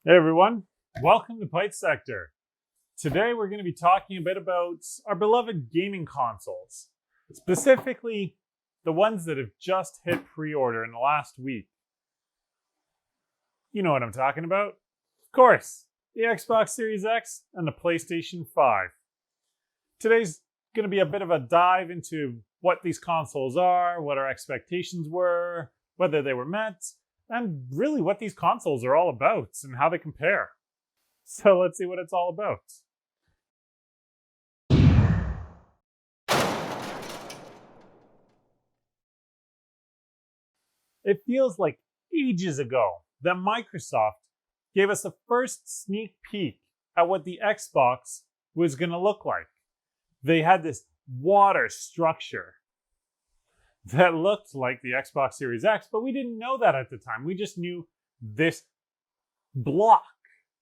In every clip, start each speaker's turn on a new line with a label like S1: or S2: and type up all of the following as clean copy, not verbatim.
S1: Hey everyone, welcome to Bytesector. Today we're going to be talking a bit about our beloved gaming consoles, specifically the ones that have just hit pre-order in the last week. You know what I'm talking about? Of course, the Xbox Series X and the PlayStation 5. Today's going to be a bit of a dive into what these consoles are, what our expectations were, whether they were met, and really what these consoles are all about and how they compare. So let's see what it's all about. It feels like ages ago that Microsoft gave us a first sneak peek at what the Xbox was going to look like. They had this water structure that looked like the Xbox Series X, but we didn't know that at the time. We just knew this block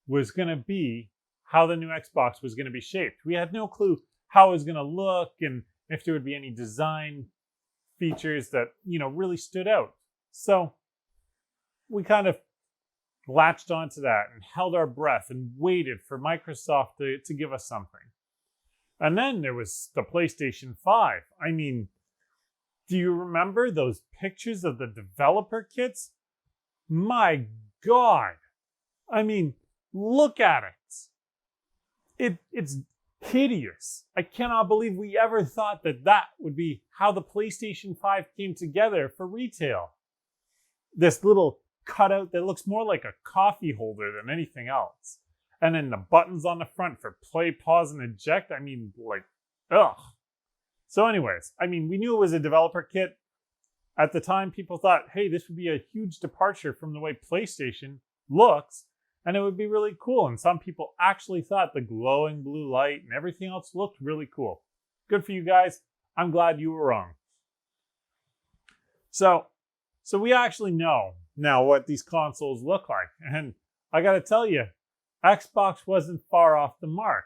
S1: was going to be how the new Xbox was going to be shaped. We had no clue how it was going to look and if there would be any design features that, really stood out. So we kind of latched onto that and held our breath and waited for Microsoft to give us something. And then there was the PlayStation 5. I mean, do you remember those pictures of the developer kits? My God. I mean, look at it. It's hideous. I cannot believe we ever thought that would be how the PlayStation 5 came together for retail. This little cutout that looks more like a coffee holder than anything else. And then the buttons on the front for play, pause, and eject. I mean, ugh. So anyways, we knew it was a developer kit. At the time, people thought, hey, this would be a huge departure from the way PlayStation looks, and it would be really cool. And some people actually thought the glowing blue light and everything else looked really cool. Good for you guys. I'm glad you were wrong. So we actually know now what these consoles look like. And I got to tell you, Xbox wasn't far off the mark.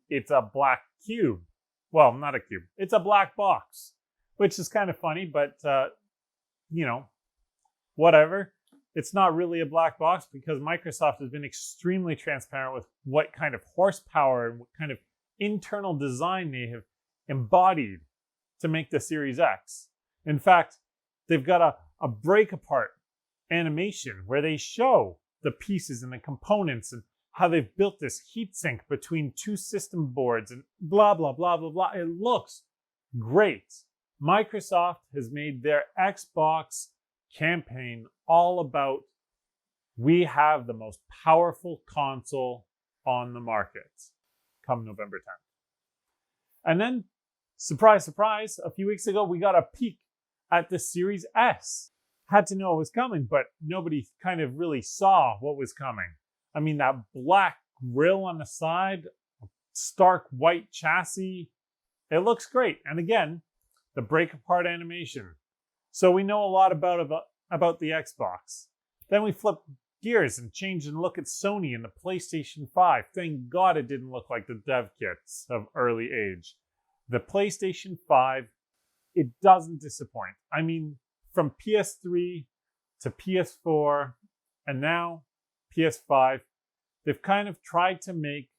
S1: It's a black cube. Well, not a cube. It's a black box, which is kind of funny, but, whatever. It's not really a black box because Microsoft has been extremely transparent with what kind of horsepower and what kind of internal design they have embodied to make the Series X. In fact, they've got a break apart animation where they show the pieces and the components and how they've built this heatsink between two system boards and blah, blah, blah, blah, blah. It looks great. Microsoft has made their Xbox campaign all about, we have the most powerful console on the market come November 10th. And then, surprise, surprise, a few weeks ago, we got a peek at the Series S. Had to know it was coming, but nobody kind of really saw what was coming. That black grille on the side, stark white chassis, it looks great. And again, the break apart animation. So we know a lot about the Xbox. Then we flip gears and change and look at Sony and the PlayStation 5. Thank God it didn't look like the dev kits of early age. The PlayStation 5, it doesn't disappoint. From PS3 to PS4 and now PS5, they've kind of tried to make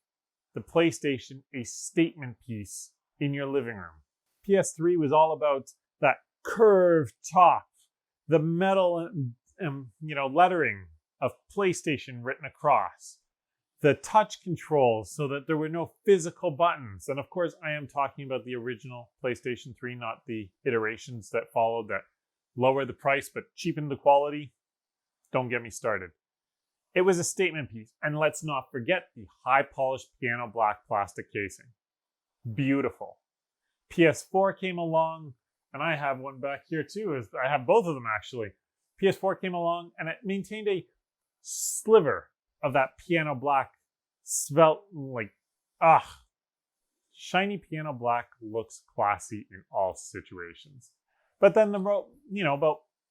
S1: the PlayStation a statement piece in your living room. PS3 was all about that curved top, the metal lettering of PlayStation written across, the touch controls so that there were no physical buttons. And of course, I am talking about the original PlayStation 3, not the iterations that followed that lowered the price but cheapened the quality. Don't get me started. It was a statement piece. And let's not forget the high-polished piano black plastic casing. Beautiful. PS4 came along, and I have one back here too. I have both of them actually. PS4 came along, and it maintained a sliver of that piano black svelte, shiny piano black looks classy in all situations. But then about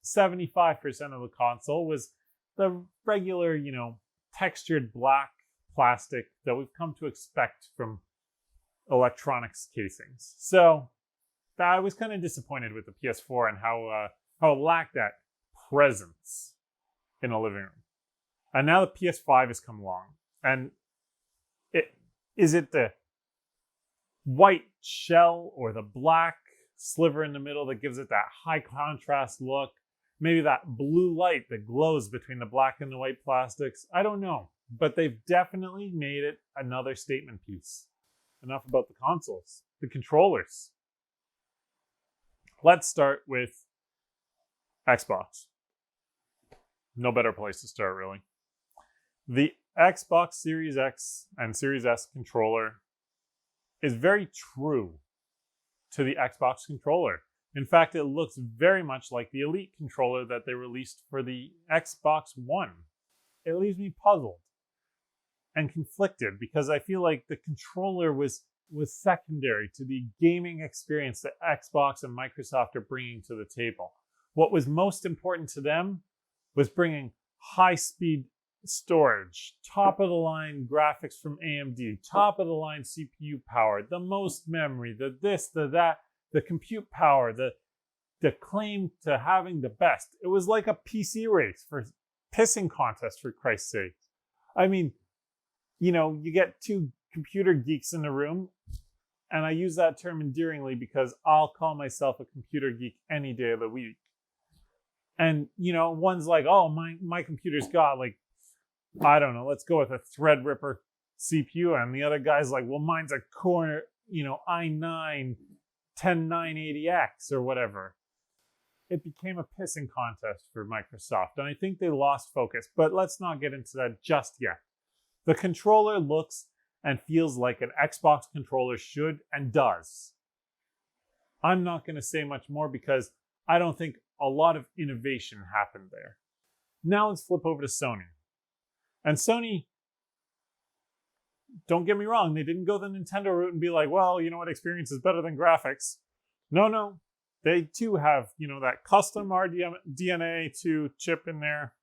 S1: 75% of the console was the regular, textured black plastic that we've come to expect from electronics casings. So I was kind of disappointed with the PS4 and how it lacked that presence in a living room. And now the PS5 has come along. And is it the white shell or the black sliver in the middle that gives it that high contrast look? Maybe that blue light that glows between the black and the white plastics? I don't know. But they've definitely made it another statement piece. Enough about the consoles. The controllers. Let's start with Xbox. No better place to start, really. The Xbox Series X and Series S controller is very true to the Xbox controller. In fact, it looks very much like the Elite controller that they released for the Xbox One. It leaves me puzzled and conflicted because I feel like the controller was secondary to the gaming experience that Xbox and Microsoft are bringing to the table. What was most important to them was bringing high-speed storage, top-of-the-line graphics from AMD, top-of-the-line CPU power, the most memory, the this, the that, the compute power, the claim to having the best. It was like a PC race for pissing contest, for Christ's sake. I mean, you get two computer geeks in the room, and I use that term endearingly because I'll call myself a computer geek any day of the week. And, one's like, oh, my computer's got I don't know, let's go with a Threadripper CPU. And the other guy's like, well, mine's a Core, i9 10980X or whatever. It became a pissing contest for Microsoft. And I think they lost focus. But let's not get into that just yet. The controller looks and feels like an Xbox controller should and does. I'm not going to say much more because I don't think a lot of innovation happened there. Now let's flip over to Sony. And Sony, don't get me wrong, they didn't go the Nintendo route and be like, well, you know what, experience is better than graphics. No. They too have, that custom RDNA 2 chip in there.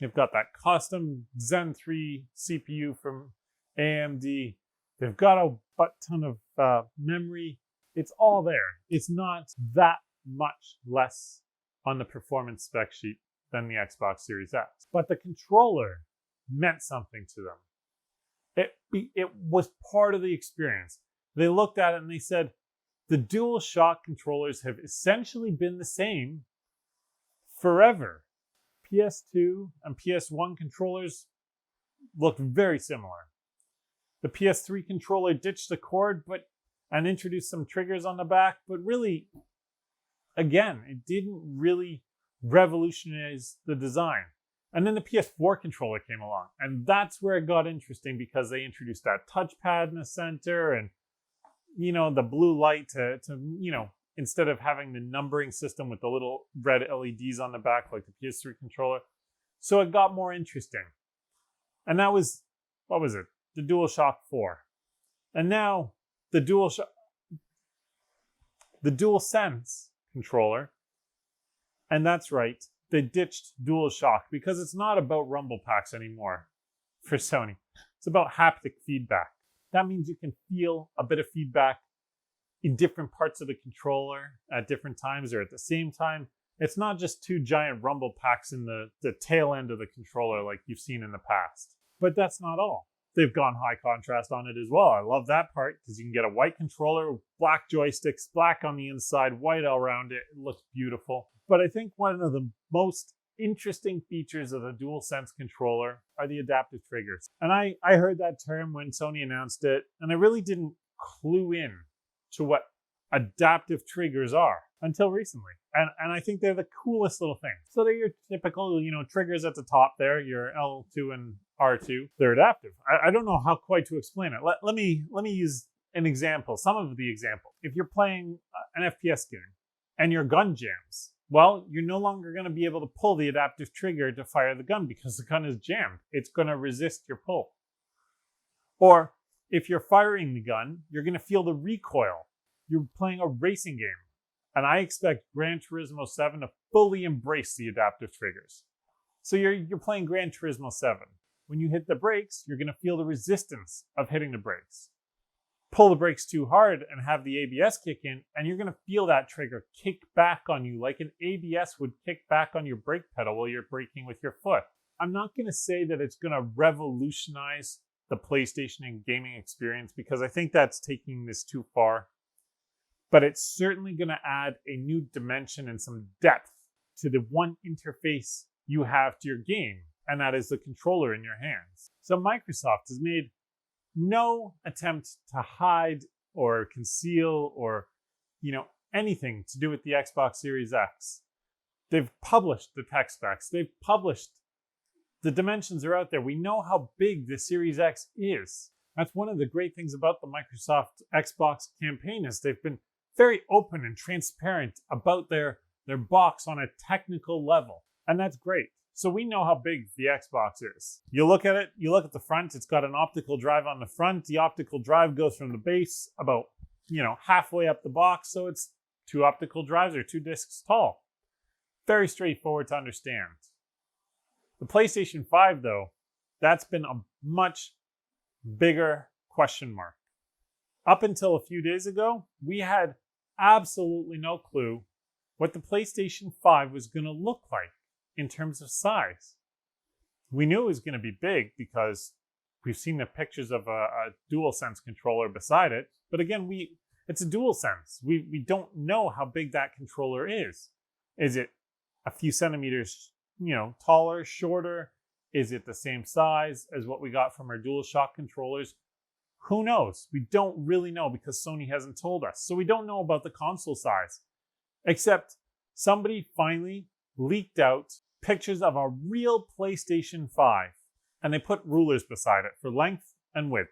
S1: They've got that custom Zen 3 CPU from AMD. They've got a butt ton of memory. It's all there. It's not that much less on the performance spec sheet than the Xbox Series X. But the controller meant something to them. It was part of the experience. They looked at it and they said, the DualShock controllers have essentially been the same forever. PS2 and PS1 controllers looked very similar. The PS3 controller ditched the cord and introduced some triggers on the back, but really, again, it didn't really revolutionize the design. And then the Ps4 controller came along, and that's where it got interesting because they introduced that touchpad in the center and, the blue light to instead of having the numbering system with the little red LEDs on the back like the PS3 controller. So it got more interesting. And that was, what was it? The DualShock 4. And now the DualSense controller. And that's right, they ditched DualShock because it's not about rumble packs anymore for Sony. It's about haptic feedback. That means you can feel a bit of feedback in different parts of the controller at different times or at the same time. It's not just two giant rumble packs in the tail end of the controller like you've seen in the past. But that's not all. They've gone high contrast on it as well. I love that part because you can get a white controller, black joysticks, black on the inside, white all around it. It looks beautiful. But I think one of the most interesting features of the DualSense controller are the adaptive triggers. And I heard that term when Sony announced it, and I really didn't clue in to what adaptive triggers are until recently. And I think they're the coolest little thing. So they're your typical, triggers at the top there, your L2 and R2. They're adaptive. I don't know how quite to explain it. Let me use an example, some of the example. If you're playing an FPS game and your gun jams, well, you're no longer going to be able to pull the adaptive trigger to fire the gun because the gun is jammed. It's going to resist your pull. Or if you're firing the gun, you're going to feel the recoil. You're playing a racing game. And I expect Gran Turismo 7 to fully embrace the adaptive triggers. So you're playing Gran Turismo 7. When you hit the brakes, you're going to feel the resistance of hitting the brakes. Pull the brakes too hard and have the ABS kick in, and you're going to feel that trigger kick back on you like an ABS would kick back on your brake pedal while you're braking with your foot. I'm not going to say that it's going to revolutionize the PlayStation and gaming experience because I think that's taking this too far. But it's certainly going to add a new dimension and some depth to the one interface you have to your game, and that is the controller in your hands. So Microsoft has made no attempt to hide or conceal or, anything to do with the Xbox Series X. They've published the tech specs. They've published the dimensions are out there. We know how big the Series X is. That's one of the great things about the Microsoft Xbox campaign is they've been very open and transparent about their box on a technical level. And that's great. So we know how big the Xbox is. You look at it, you look at the front, it's got an optical drive on the front. The optical drive goes from the base about, halfway up the box. So it's 2 optical drives or 2 discs tall. Very straightforward to understand. The PlayStation 5, though, that's been a much bigger question mark. Up until a few days ago, we had absolutely no clue what the PlayStation 5 was going to look like in terms of size. We knew it was going to be big because we've seen the pictures of a DualSense controller beside it. But again, it's a DualSense. We don't know how big that controller is. Is it a few centimeters, taller, shorter? Is it the same size as what we got from our DualShock controllers? Who knows? We don't really know because Sony hasn't told us. So we don't know about the console size. Except somebody finally leaked out pictures of a real PlayStation 5. And they put rulers beside it for length and width.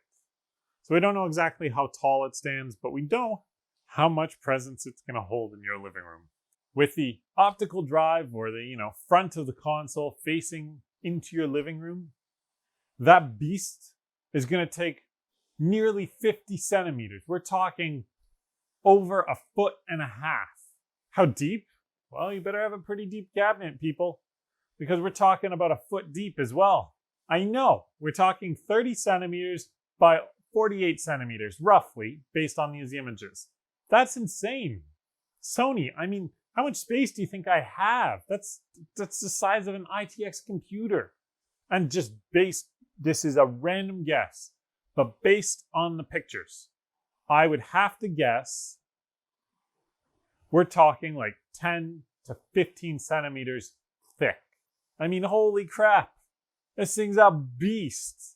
S1: So we don't know exactly how tall it stands, but we know how much presence it's going to hold in your living room. With the optical drive or the, front of the console facing into your living room, that beast is going to take nearly 50 centimeters. We're talking over 1.5 feet. How deep? Well, you better have a pretty deep cabinet, people, because we're talking about 1 foot deep as well. I know, we're talking 30 centimeters by 48 centimeters, roughly, based on these images. That's insane. Sony, how much space do you think I have? That's the size of an ITX computer. And just this is a random guess, but based on the pictures, I would have to guess we're talking like 10 to 15 centimeters thick. Holy crap. This thing's a beast.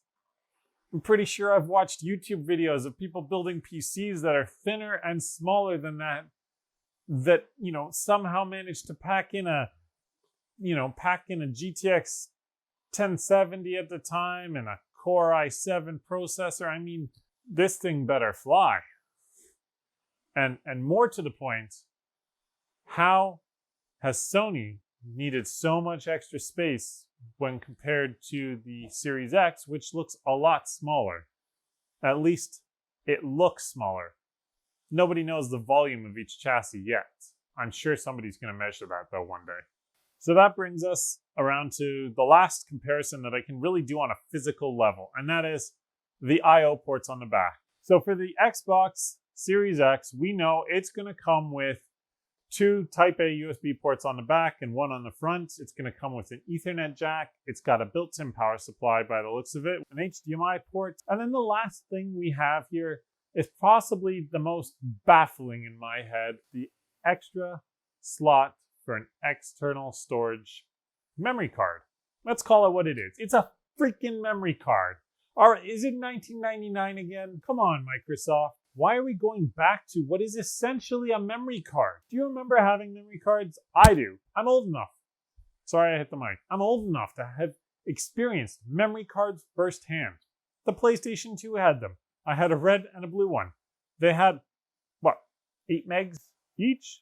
S1: I'm pretty sure I've watched YouTube videos of people building PCs that are thinner and smaller than that, somehow managed to pack in a GTX 1070 at the time and a Core i7 processor. This thing better fly. And more to the point, how has Sony needed so much extra space when compared to the Series X, which looks a lot smaller? At least it looks smaller. Nobody knows the volume of each chassis yet. I'm sure somebody's going to measure that, though, one day. So that brings us around to the last comparison that I can really do on a physical level, and that is the I/O ports on the back. So for the Xbox Series X, we know it's going to come with 2 Type-A USB ports on the back and 1 on the front. It's going to come with an Ethernet jack. It's got a built-in power supply by the looks of it, an HDMI port. And then the last thing we have here is possibly the most baffling in my head, the extra slot for an external storage memory card. Let's call it what it is. It's a freaking memory card. Or is it $19.99 again? Come on, Microsoft. Why are we going back to what is essentially a memory card? Do you remember having memory cards? I do. I'm old enough. Sorry, I hit the mic. I'm old enough to have experienced memory cards firsthand. The PlayStation 2 had them. I had a red and a blue one. They had, 8 megs each?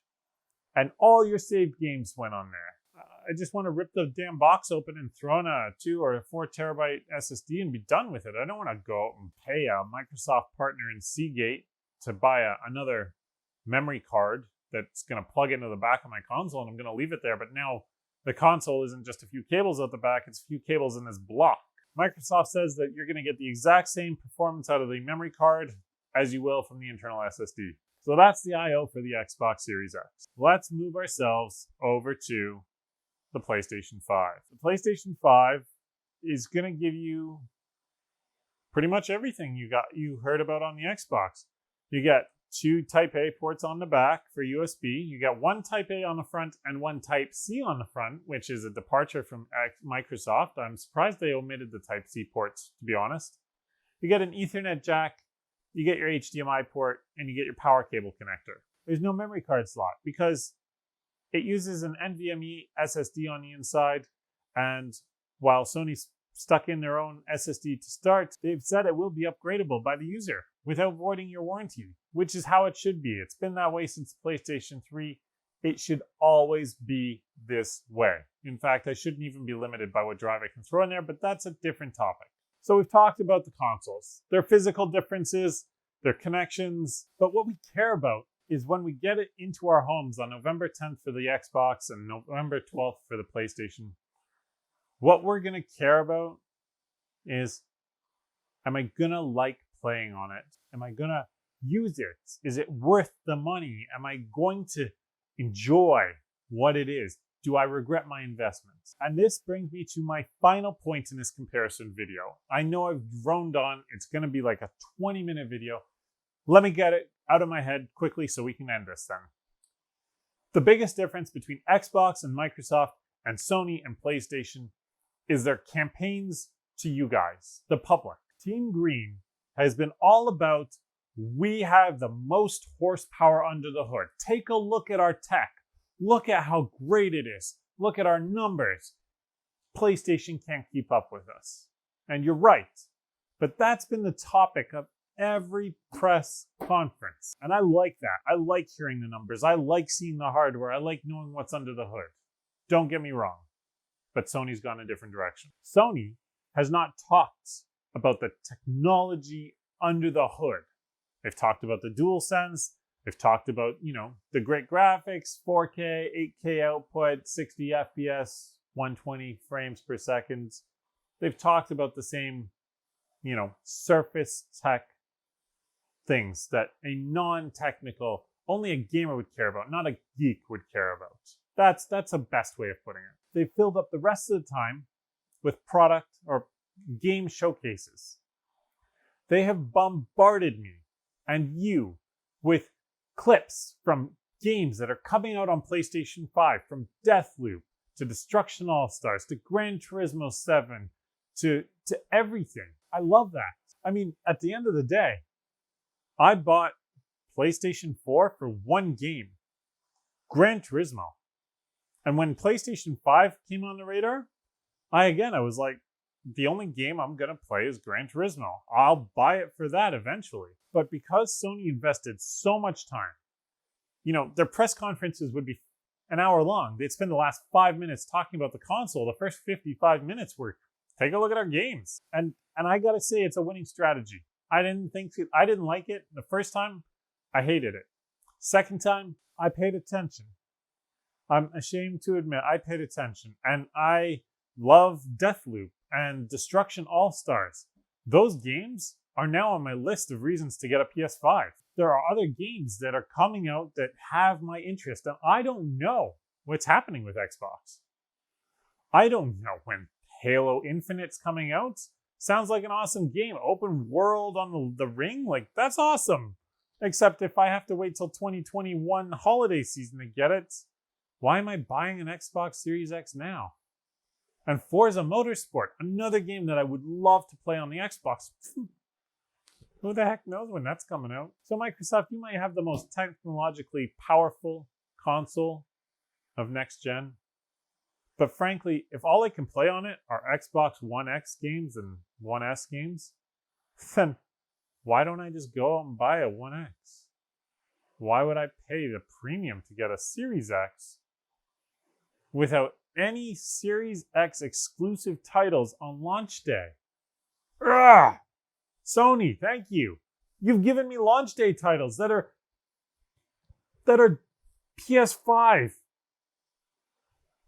S1: And all your saved games went on there. I just want to rip the damn box open and throw in a 2 or a 4 terabyte SSD and be done with it. I don't want to go out and pay a Microsoft partner in Seagate to buy another memory card that's going to plug into the back of my console and I'm going to leave it there. But now the console isn't just a few cables out the back, it's a few cables in this block. Microsoft says that you're going to get the exact same performance out of the memory card as you will from the internal SSD. So that's the I/O for the Xbox Series X. Let's move ourselves over to the PlayStation 5. The PlayStation 5 is going to give you pretty much everything you heard about on the Xbox. You get 2 Type A ports on the back for USB. You get 1 Type A on the front and 1 Type C on the front, which is a departure from Microsoft. I'm surprised they omitted the Type C ports, to be honest. You get an Ethernet jack, you get your HDMI port, and you get your power cable connector. There's no memory card slot because it uses an NVMe SSD on the inside, and while Sony's stuck in their own SSD to start, they've said it will be upgradable by the user without voiding your warranty, which is how it should be. It's been that way since PlayStation 3. It should always be this way. In fact, I shouldn't even be limited by what drive I can throw in there, but that's a different topic. So we've talked about the consoles, their physical differences, their connections, but what we care about is when we get it into our homes on November 10th for the Xbox and November 12th for the PlayStation. What we're going to care about is, am I going to like playing on it? Am I going to use it? Is it worth the money? Am I going to enjoy what it is? Do I regret my investments? And this brings me to my final point in this comparison video. I know I've droned on. It's going to be like a 20-minute video. Let me get it out of my head quickly so we can end this then. The biggest difference between Xbox and Microsoft and Sony and PlayStation is their campaigns to you guys, the public. Team Green has been all about, we have the most horsepower under the hood. Take a look at our tech. Look at how great it is. Look at our numbers. PlayStation can't keep up with us. And you're right. But that's been the topic of every press conference. And I like that. I like hearing the numbers. I like seeing the hardware. I like knowing what's under the hood. Don't get me wrong. But Sony's gone a different direction. Sony has not talked about the technology under the hood. They've talked about the DualSense. They've talked about, the great graphics, 4K, 8K output, 60 FPS, 120 frames per second. They've talked about the same, surface tech things that a non-technical, only a gamer would care about, not a geek would care about. That's the best way of putting it. They filled up the rest of the time with product or game showcases. They have bombarded me and you with clips from games that are coming out on PlayStation 5, from Deathloop to Destruction All-Stars to Gran Turismo 7 to everything. I love that. I mean, at the end of the day, I bought PlayStation 4 for one game, Gran Turismo. And when PlayStation 5 came on the radar, I was like, the only game I'm going to play is Gran Turismo. I'll buy it for that eventually. But because Sony invested so much time, their press conferences would be an hour long. They'd spend the last 5 minutes talking about the console. The first 55 minutes were, take a look at our games. And I got to say, it's a winning strategy. I didn't like it. The first time, I hated it. Second time, I paid attention. I'm ashamed to admit I paid attention. And I love Deathloop and Destruction All-Stars. Those games are now on my list of reasons to get a PS5. There are other games that are coming out that have my interest, and I don't know what's happening with Xbox. I don't know when Halo Infinite's coming out. Sounds like an awesome game. Open world on the ring, that's awesome. Except if I have to wait till 2021 holiday season to get it, why am I buying an Xbox Series X now? And Forza Motorsport, another game that I would love to play on the Xbox. Who the heck knows when that's coming out? So Microsoft, you might have the most technologically powerful console of next gen. But frankly, if all I can play on it are Xbox One X games and One S games, then why don't I just go out and buy a One X? Why would I pay the premium to get a Series X without any Series X exclusive titles on launch day? Ugh! Sony, thank you. You've given me launch day titles that are PS5.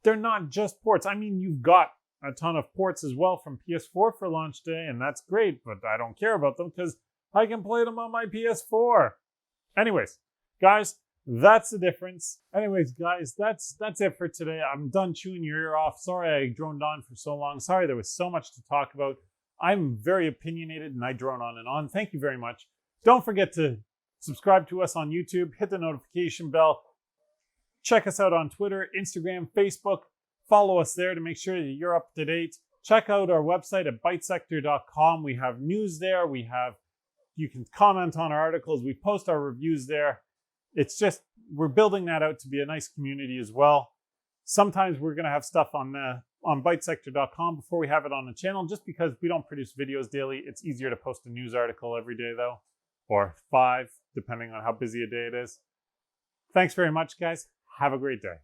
S1: They're not just ports. I mean, you've got a ton of ports as well from PS4 for launch day, and that's great, but I don't care about them because I can play them on my PS4. Anyways, guys, That's the difference. Anyways, guys, that's it for today. I'm done chewing your ear off. Sorry I droned on for so long. Sorry there was so much to talk about. I'm very opinionated and I drone on and on. Thank you very much. Don't forget to subscribe to us on YouTube, hit the notification bell. Check us out on Twitter, Instagram, Facebook. Follow us there to make sure that you're up to date. Check out our website at bytesector.com. We have news there. You can comment on our articles. We post our reviews there. It's just, we're building that out to be a nice community as well. Sometimes we're going to have stuff on bytesector.com before we have it on the channel, just because we don't produce videos daily. It's easier to post a news article every day though, or 5, depending on how busy a day it is. Thanks very much, guys. Have a great day.